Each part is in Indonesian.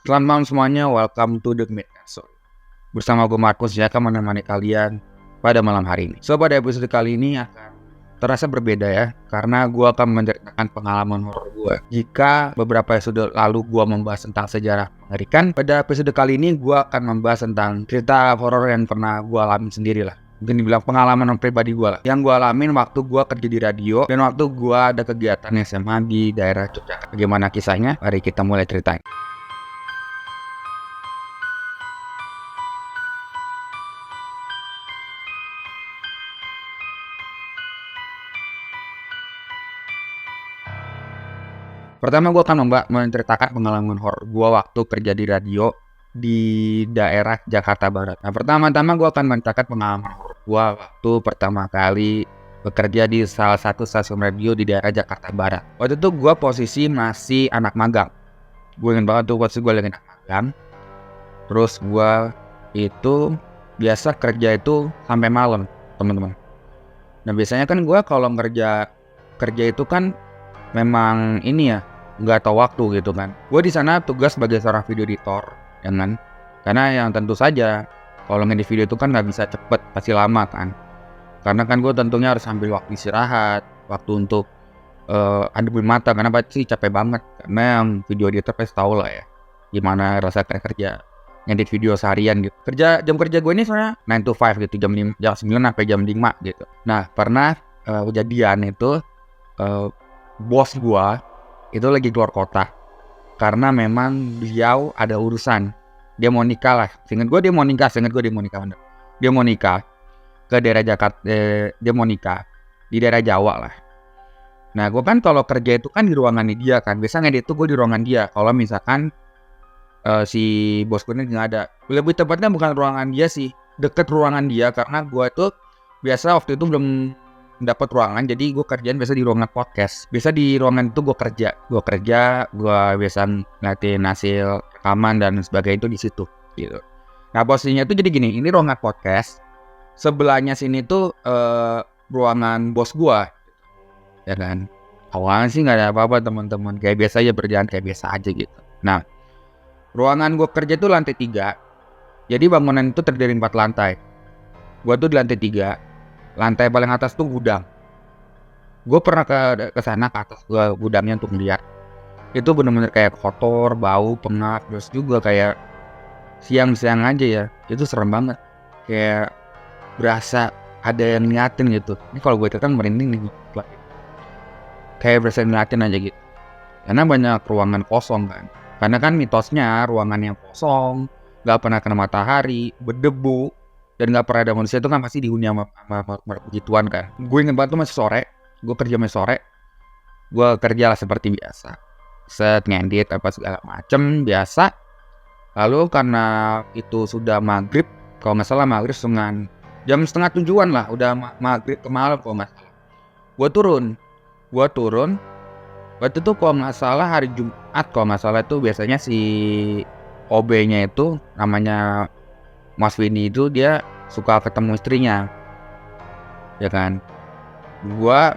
Selamat malam semuanya, welcome to the Midnight Show. Bersama gue Markus ya, akan menemani kalian pada malam hari ini. So, pada episode kali ini akan terasa berbeda ya, karena gue akan menceritakan pengalaman horor gue. Jika beberapa episode lalu gue membahas tentang sejarah mengerikan, pada episode kali ini gue akan membahas tentang cerita horor yang pernah gue alami sendiri lah. Mungkin dibilang pengalaman pribadi gue lah, yang gue alamin waktu gue kerja di radio dan waktu gue ada kegiatan SMA di daerah Yogyakarta. Bagaimana kisahnya? Mari kita mulai ceritain. Pertama gue akan menceritakan pengalaman horor gue waktu kerja di radio di daerah Jakarta Barat. Nah, pertama-tama gue akan menceritakan pengalaman horor gue waktu pertama kali bekerja di salah satu stasiun radio di daerah Jakarta Barat. Waktu itu gue posisi masih anak magang. Gue ingat banget tuh posisi gue lagi anak magang. Terus gue itu biasa kerja itu sampai malam, teman-teman. Nah, biasanya kan gue kalau kerja itu kan memang ini ya, nggak tahu waktu gitu kan. Gue di sana tugas sebagai seorang video editor, ya kan? Karena yang tentu saja kalau ngedit video itu kan nggak bisa cepet, pasti lama kan. Karena kan gue tentunya harus ambil waktu istirahat, waktu untuk adem mata, karena pasti capek banget. Karena yang video editor pasti tahu lah ya, gimana rasa kerja ngedit video seharian gitu. Jam kerja gue ini soalnya 9 to 5 gitu, jam 9 sampai jam 5 gitu. Nah, pernah kejadian itu bos gua itu lagi keluar kota karena memang beliau ada urusan. Dia mau nikah lah. Seingat gue dia mau nikah bener. Dia mau nikah ke daerah Jakarta, dia mau nikah di daerah Jawa lah. Nah, gue kan kalau kerja itu kan di ruangan dia kan. Biasanya ngedit itu gue di ruangan dia. Kalau misalkan si bos gue ini nggak ada. Lebih tepatnya bukan ruangan dia sih, deket ruangan dia, karena gue tuh biasa waktu itu belum dapat ruangan, jadi gue kerjaan biasa di ruangan podcast. Biasa di ruangan itu gue biasa ngeliatin hasil rekaman dan sebagainya itu di situ gitu. Nah, posisinya tuh jadi gini, ini ruangan podcast, sebelahnya sini tuh ruangan bos gue, ya kan. Awalnya sih nggak ada apa-apa teman-teman, kayak biasa aja, berjalan kayak biasa aja gitu. Nah, ruangan gue kerja tuh lantai 3, jadi bangunan itu terdiri 4 lantai. Gue tuh di lantai 3. Lantai paling atas tuh gudang. Gue pernah ke sana, ke atas gudangnya untuk melihat. Itu bener-bener kayak kotor, bau, pengap, terus juga kayak siang-siang aja ya. Itu serem banget. Kayak berasa ada yang ngeliatin gitu. Ini kalau gue kan merinding nih. Kayak berasa ngeliatin aja gitu. Karena banyak ruangan kosong kan. Karena kan mitosnya ruangan yang kosong, gak pernah kena matahari, berdebu, dan gak pernah ada manusia itu kan pasti dihuni sama begituan kan. Gue inget banget tuh masih sore, gue kerja lah seperti biasa, set ngedit apa segala macem biasa. Lalu karena itu sudah maghrib, kalau nggak salah maghrib jam setengah 7-an lah, udah maghrib ke malam kalau nggak salah. Gue turun. Waktu itu kalau nggak salah hari Jumat, kalau nggak salah itu biasanya si OB-nya itu namanya Mas Winnie itu dia suka ketemu istrinya, ya kan. Gua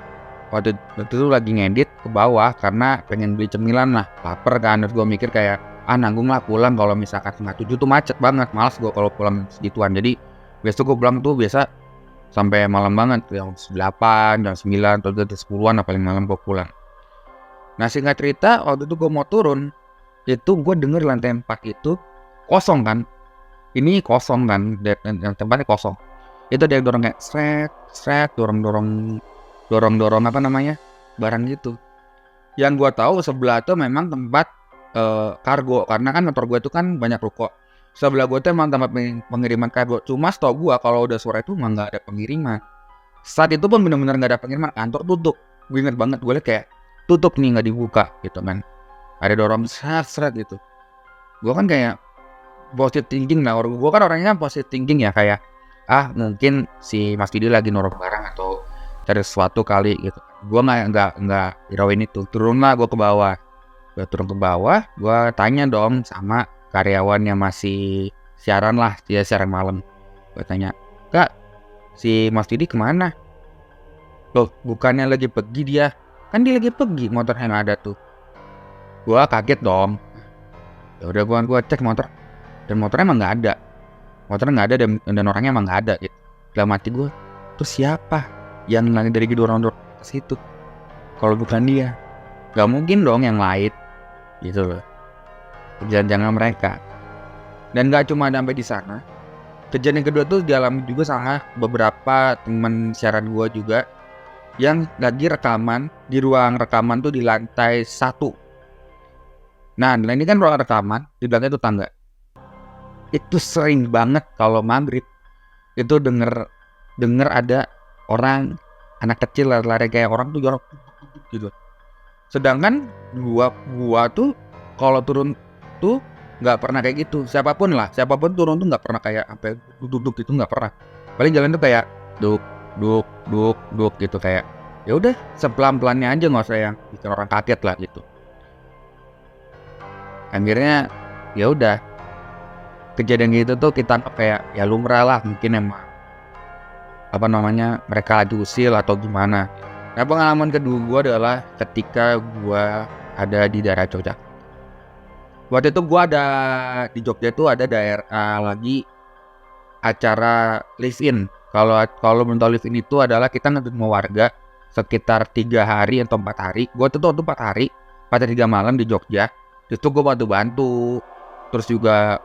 waktu itu lagi ngedit ke bawah karena pengen beli cemilan lah, lapar kan. Terus gue mikir kayak nanggung lah pulang, kalau misalkan setengah 7 tuh macet banget, malas gue kalau pulang segituan. Jadi biasa gue pulang tuh biasa sampai malam banget, jam 8, jam 9, atau jam 10-an paling malam gue pulang. Nah, singkat cerita, waktu itu gue mau turun, itu gue denger lantai 4 itu kosong kan. Ini kosong kan, yang tempatnya kosong. Itu dia dorong kayak sret, dorong apa namanya, barang gitu. Yang gua tahu sebelah itu memang tempat kargo, karena kan kantor gua itu kan banyak ruko. Sebelah gua itu emang tempat pengiriman kargo. Cuma setahu gua kalau udah sore itu emang nggak ada pengiriman. Saat itu pun benar-benar nggak ada pengiriman, kantor tutup. Gue inget banget, gue liat kayak tutup nih, nggak dibuka gitu kan. Ada dorong sret gitu. Gua kan kayak positive thinking lah, gue kan orangnya positive thinking ya, kayak mungkin si Mas Didi lagi norok barang atau cari sesuatu kali gitu. Gue nggak hirauin itu. Turunlah gue ke bawah. Gue turun ke bawah, gue tanya dong sama karyawan yang masih siaran lah, dia siaran malam. Gue tanya, "Kak, si Mas Didi kemana?" "Loh, bukannya lagi pergi dia?" "Kan dia lagi pergi, motornya nggak ada tuh." Gue kaget dong. Ya udah gua cek motor, dan motornya emang nggak ada, dan orangnya emang nggak ada gitu. Dalam hati gue, terus siapa yang lari dari gedorong-gedorong ke situ kalau bukan dia? Gak mungkin dong yang lain gitu loh. Jangan mereka. Dan gak cuma sampai di sana, kejadian kedua tuh dialami juga sama beberapa teman siaran gue juga yang lagi rekaman di ruang rekaman tuh di lantai 1. Nah ini kan ruang rekaman di lantai itu tangga. Itu sering banget kalau maghrib itu denger ada orang, anak kecil lari kayak orang tuh jorok gitu. Sedangkan gua tuh kalau turun tuh nggak pernah kayak gitu. Siapapun turun tuh nggak pernah kayak sampai duduk gitu, nggak pernah. Paling jalan tuh kayak duk gitu, kayak ya udah sepelan-pelannya aja, nggak usah yang bikin orang kaget lah gitu. Akhirnya ya udah, kejadian gitu tuh kita kayak ya lumrah lah, mungkin emang mereka lagi usil atau gimana. Nah pengalaman kedua gue adalah ketika gue ada di daerah Jogja. Waktu itu gue ada di Jogja itu ada daerah lagi acara live in. Kalau bentuk live in itu adalah kita ngedengar warga sekitar 3 hari atau 4 hari. Gue tuh waktu 4 hari, 3 malam di Jogja. Itu gue bantu, terus juga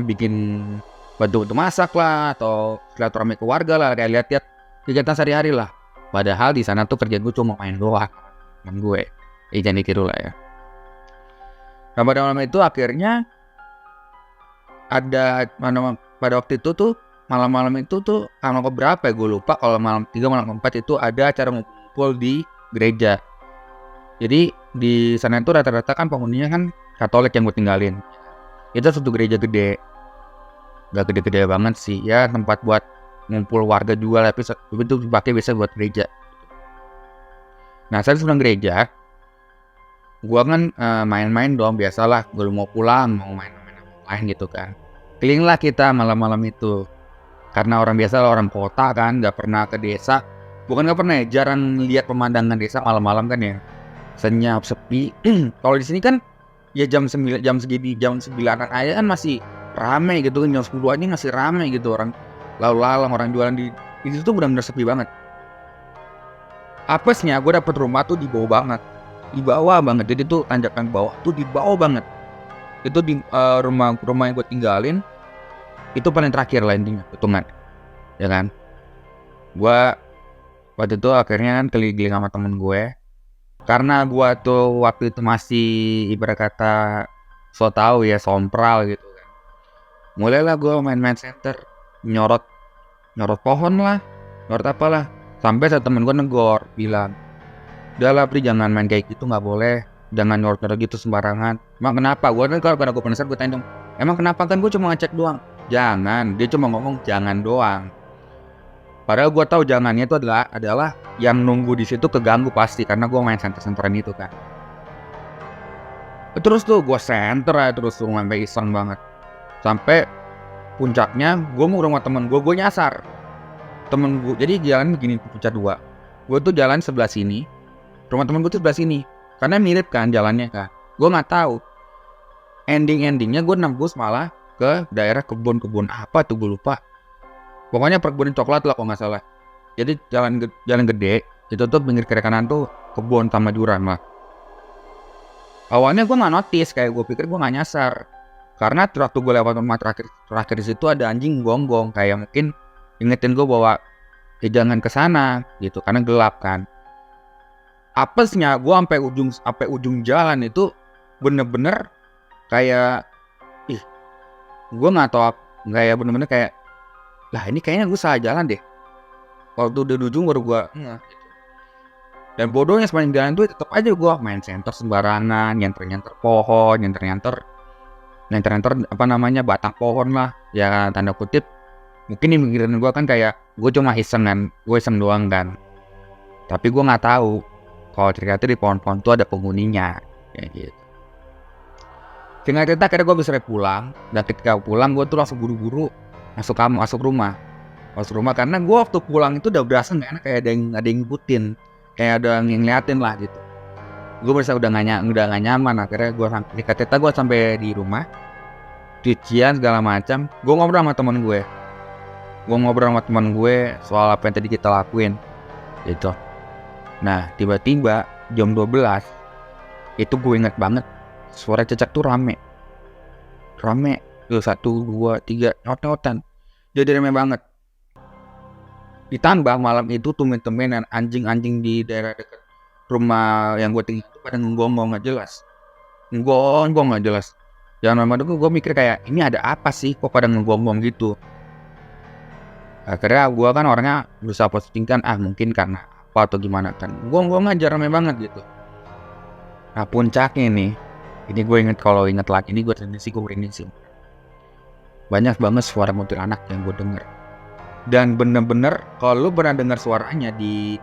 bikin bantu masak lah, atau silaturahmi keluarga lah, kayak lihat kegiatan sehari-hari lah. Padahal di sana tuh kerjaan gue cuma main doang, temen gue. Jangan ditiru lah ya. Nah pada malam itu akhirnya ada pada waktu itu tuh malam-malam itu tuh malam keberapa ya gue lupa. Kalau malam 3 malam 4 itu ada acara ngumpul di gereja. Jadi di sana itu rata-rata kan penghuninya kan Katolik yang gue tinggalin. Itu satu gereja gede, gak gede-gede banget sih ya, tempat buat ngumpul warga juga, tapi itu dipakai biasa buat gereja. Nah saya sedang gereja, gua kan main-main dong, biasalah, gue mau pulang, mau main gitu kan. Kelilinglah kita malam-malam itu, karena orang biasa, orang kota kan, gak pernah ke desa. Bukan gak pernah ya, jarang lihat pemandangan desa malam-malam kan ya, senyap, sepi. Kalau di sini kan ya jam 9-an aja kan masih ramai gitu kan, jam 10 aja masih ramai gitu, orang lalu lalang, orang jualan di situ tuh benar-benar sepi banget. Apesnya gue dapet rumah tuh di bawah banget, jadi tuh tanjakan bawah tuh di bawah banget. Itu di rumah yang gue tinggalin itu paling terakhir lah intinya, hitungan ya kan. Gue waktu itu akhirnya kan keliling sama temen gue, karena gue tuh waktu itu masih ibarat kata so tau ya, sompral gitu kan. Mulailah gue main center, nyorot pohon lah, nyorot apalah, sampai satu temen gue negor, bilang, udah lah Pri, jangan main kayak gitu, nggak boleh, jangan nyorot gitu sembarangan. Emang kenapa? Gue kan karena gue penasaran, gue tanya dong, emang kenapa? Kan gue cuma ngecek doang. Jangan, dia cuma ngomong jangan doang. Padahal gue tahu jangannya itu adalah yang nunggu di situ keganggu pasti, karena gue main center-centeran itu kan. Terus tuh gue center aja terus tuh, sampai iseng banget. Sampai puncaknya gue mau ke rumah temen gue nyasar. Temen gue, jadi jalan begini, puncak 2. Gue tuh jalan sebelah sini, rumah temen gue tuh sebelah sini, karena mirip kan jalannya kan. Gue nggak tahu. Endingnya gue nembus malah ke daerah kebun apa tuh gue lupa. Pokoknya perkebunan coklat lah kalau nggak salah. Jadi jalan gede itu tuh pinggir kiri kanan tuh kebun sama jurang lah. Awalnya gue nggak notice, kayak gue pikir gue nggak nyasar, karena waktu gue lewat rumah terakhir di situ ada anjing gonggong, kayak mungkin ingetin gue bahwa jangan ke sana gitu, karena gelap kan. Apesnya gue sampai ujung jalan itu bener-bener kayak gue nggak tahu, nggak ya, bener-bener kayak lah ini kayaknya gue salah jalan deh. Waktu udah di ujung baru gue gitu. Dan bodohnya sepanjang jalan tuh tetap aja gue main center sembarangan, nyenter pohon, nyenter batang pohon lah, ya tanda kutip. Mungkin di pikiran gue kan kayak gue cuma iseng kan, gue iseng doang kan. Tapi gue nggak tahu kalau ternyata di pohon-pohon tuh ada penghuninya, kayak gitu. Singkat cerita akhirnya gue bisa pulang, dan ketika pulang gue tuh langsung buru-buru masuk rumah karena gue waktu pulang itu udah berasa nggak enak, kayak ada yang ngikutin, kayak ada yang ngeliatin lah gitu. Gue merasa udah gak nyaman. Akhirnya gue sampai di rumah, cucian segala macam. Gue ngobrol sama teman gue soal apa yang tadi kita lakuin gitu. Nah tiba-tiba jam 12 itu gue inget banget suara cecak tuh rame tuh 1, 2, 3 not-notan, jadi rame banget. Ditambah malam itu tumben-tumbenan anjing-anjing di daerah dekat rumah yang gue tinggal itu pada ngegonggong gak jelas. Jangan lama dulu gue mikir kayak ini ada apa sih kok pada ngegonggong gitu. Akhirnya gue kan orangnya berusaha positif kan, mungkin karena apa atau gimana kan. Gonggong aja rame banget gitu. Nah puncaknya nih, ini gue inget lagi, ini gue merinding sih. Banyak banget suara kuntilanak yang gue denger. Dan bener-bener kalau lu pernah dengar suaranya di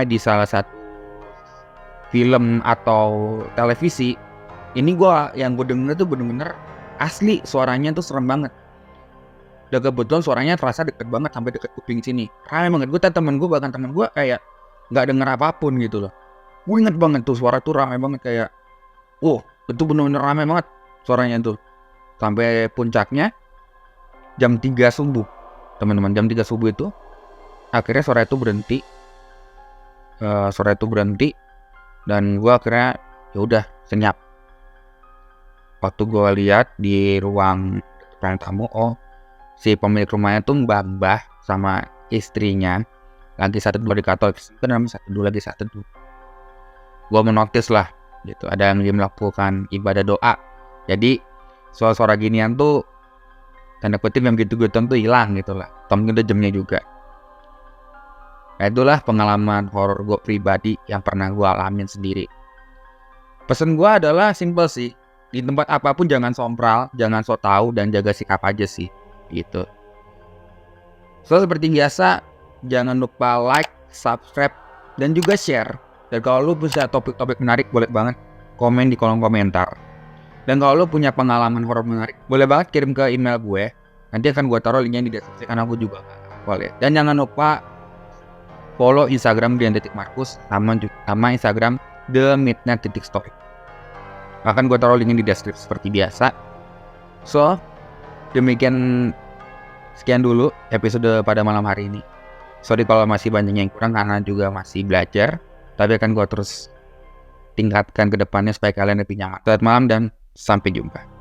di salah satu film atau televisi, ini yang gue denger tuh bener-bener asli, suaranya tuh serem banget. Dan kebetulan suaranya terasa deket banget sampai deket kuping sini. Rame banget. Temen gue kayak nggak denger apapun gitu loh. Gue inget banget tuh suara tuh rame banget kayak, itu bener-bener rame banget suaranya tuh. Sampai puncaknya jam 3 subuh. Teman-teman, jam 3 subuh itu akhirnya suara itu berhenti. Dan gue akhirnya ya udah senyap. Waktu gue lihat di ruang depan tamu, si pemilik rumahnya tuh mbah sama istrinya lagi satu dua di kantor. Kenapa satu dua lagi satu dua? Gue menotis lah gitu, ada yang melakukan ibadah doa. Jadi suara-suara ginian tuh tanda kutip yang gitu-gitu tuh hilang gitu lah. Mungkin udah jamnya juga. Nah itulah pengalaman horor gue pribadi yang pernah gue alamin sendiri. Pesan gue adalah simple sih. Di tempat apapun jangan sompral, jangan so tau, dan jaga sikap aja sih gitu. So seperti biasa, jangan lupa like, subscribe, dan juga share. Dan kalau lu punya topik-topik menarik, boleh banget komen di kolom komentar. Dan kalau lu punya pengalaman horor menarik, boleh banget kirim ke email gue. Nanti akan gue taruh linknya di deskripsi karena aku juga boleh. Dan jangan lupa follow Instagram Dian.Markus sama Instagram The_Midnight_Story. Akan gue taruh linknya di deskripsi seperti biasa. So demikian, sekian dulu episode pada malam hari ini. Sorry kalau masih banyak yang kurang karena juga masih belajar. Tapi akan gue terus tingkatkan ke depannya supaya kalian lebih nyaman. Selamat malam dan sampai jumpa.